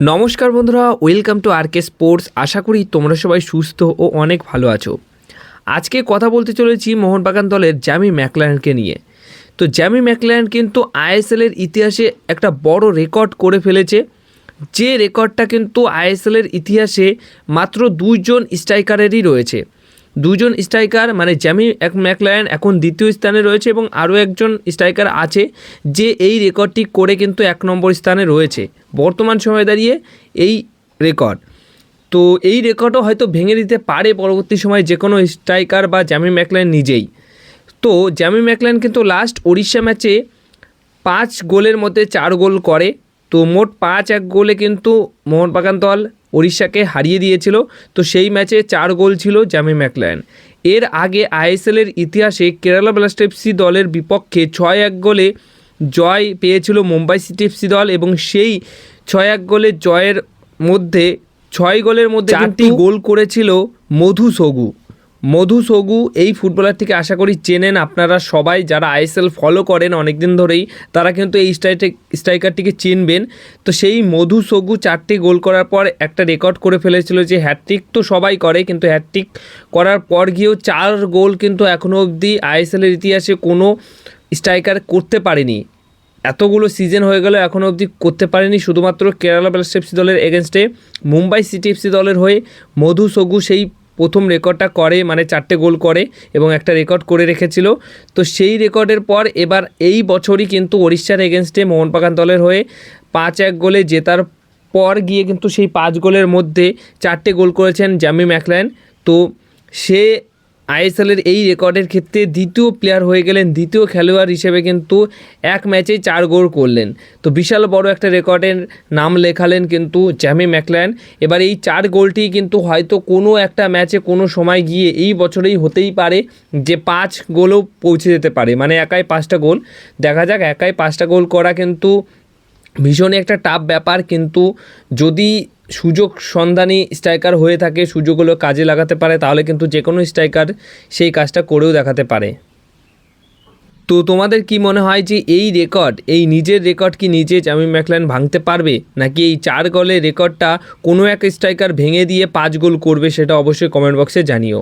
নমস্কার বন্ধুরা, welcome to আরকে sports. আশা করি তোমরা সবাই সুস্থ ও অনেক ভালো আছো। আজকে কথা বলতে চলেছি মোহনবাগান দলের জ্যামি ম্যাকলারেনকে নিয়ে। তো জ্যামি ম্যাকলারেন কিন্তু আইএসএলের ইতিহাসে একটা বড় রেকর্ড করে ফেলেছে, যে রেকর্ডটা কিন্তু আইএসএলের ইতিহাসে মাত্র দুইজন স্ট্রাইকারেরই রয়েছে। দুজন স্ট্রাইকার মানে জ্যামি ম্যাকলারেন এখন দ্বিতীয় স্থানে রয়েছে এবং আরও একজন স্ট্রাইকার আছে যে এই রেকর্ডটি করে কিন্তু 1 নম্বর স্থানে রয়েছে বর্তমান সময়ে দাঁড়িয়ে এই রেকর্ড। তো এই রেকর্ডও হয়তো ভেঙে দিতে পারে পরবর্তী সময় যে কোনো স্ট্রাইকার বা জ্যামি ম্যাকলারেন নিজেই। তো জ্যামি ম্যাকলারেন কিন্তু লাস্ট ওড়িশা ম্যাচে 5 গোলের মধ্যে 4 গোল করে। তো মোট 5-1 গোলে কিন্তু মোহনবাগান দল ওড়িশাকে হারিয়ে দিয়েছিল। তো সেই ম্যাচে 4 গোল ছিল জ্যামি ম্যাকলারেন। এর আগে আইএসএলের ইতিহাসে কেরালা ব্লাস্ট এফসি দলের বিপক্ষে 6-1 গোলে জয় পেয়েছিল মুম্বাই সিটি এফসি দল, এবং সেই 6-1 গোলের জয়ের মধ্যে 6 গোলের মধ্যে 4টি গোল করেছিল মধু সগু। এই ফুটবলারটিকে আশা করি চেনেন আপনারা সবাই, যারা আইএসএল ফলো করেন অনেক দিন ধরেই তারা কিন্তু এই স্ট্রাইকারটিকে চিনবেন। তো সেই মধু সগু 4টি গোল করার পর একটা রেকর্ড করে ফেলেছিল, যে হ্যাটট্রিক তো সবাই করে, কিন্তু হ্যাটট্রিক করার পর গিয়েও 4 গোল কিন্তু এখনও অবধি আইএসএলের ইতিহাসে কোনো স্ট্রাইকার করতে পারেনি। এতগুলো সিজন হয়ে গেল এখনও অবধি করতে পারেনি। শুধুমাত্র কেরালা ব্লাস্ট এফসি দলের এগেনস্টে মুম্বাই সিটি এফসি দলের হয়ে মধু সগু সেই প্রথম রেকর্ডটা করে, মানে 4টে গোল করে এবং একটা রেকর্ড করে রেখেছিল। তো সেই রেকর্ডের পর এবার এই বছরই কিন্তু ওড়িশার এগেনস্টে মোহনবাগান দলের হয়ে 5-1 গোলে জেতার পর গিয়ে কিন্তু সেই 5 গোলের মধ্যে 4টে গোল করেছেন জ্যামি ম্যাকলারেন। তো সে আইএসএলের এই রেকর্ডের ক্ষেত্রে দ্বিতীয় প্লেয়ার হয়ে গেলেন, দ্বিতীয় খেলোয়াড় হিসেবে কিন্তু এক ম্যাচে 4 গোল করলেন। তো বিশাল বড় একটা রেকর্ডের নাম লেখালেন কিন্তু জ্যামি ম্যাকলারেন। এবার এই 4 গোলটি কিন্তু হয়তো কোনো একটা ম্যাচে কোনো সময় গিয়ে এই বছরেই হতেই পারে যে 5 গোলও পৌঁছে যেতে পারে, মানে একাই 5টা গোল। দেখা যাক, একাই 5টা গোল করা কিন্তু ভীষণই একটা টাফ ব্যাপার, কিন্তু যদি সুযোগ সন্ধানী স্ট্রাইকার হয়ে থাকে, সুযোগগুলো কাজে লাগাতে পারে, তাহলে কিন্তু যে কোনো স্ট্রাইকার সেই কাজটা করেও দেখাতে পারে। তো তোমাদের কি মনে হয় যে এই রেকর্ড, এই নিজের রেকর্ড কি নিজে জ্যামি ম্যাকলারেন ভাঙতে পারবে, নাকি এই 4 গোলের রেকর্ডটা কোনো এক স্ট্রাইকার ভেঙে দিয়ে 5 গোল করবে? সেটা অবশ্যই কমেন্ট বক্সে জানিও।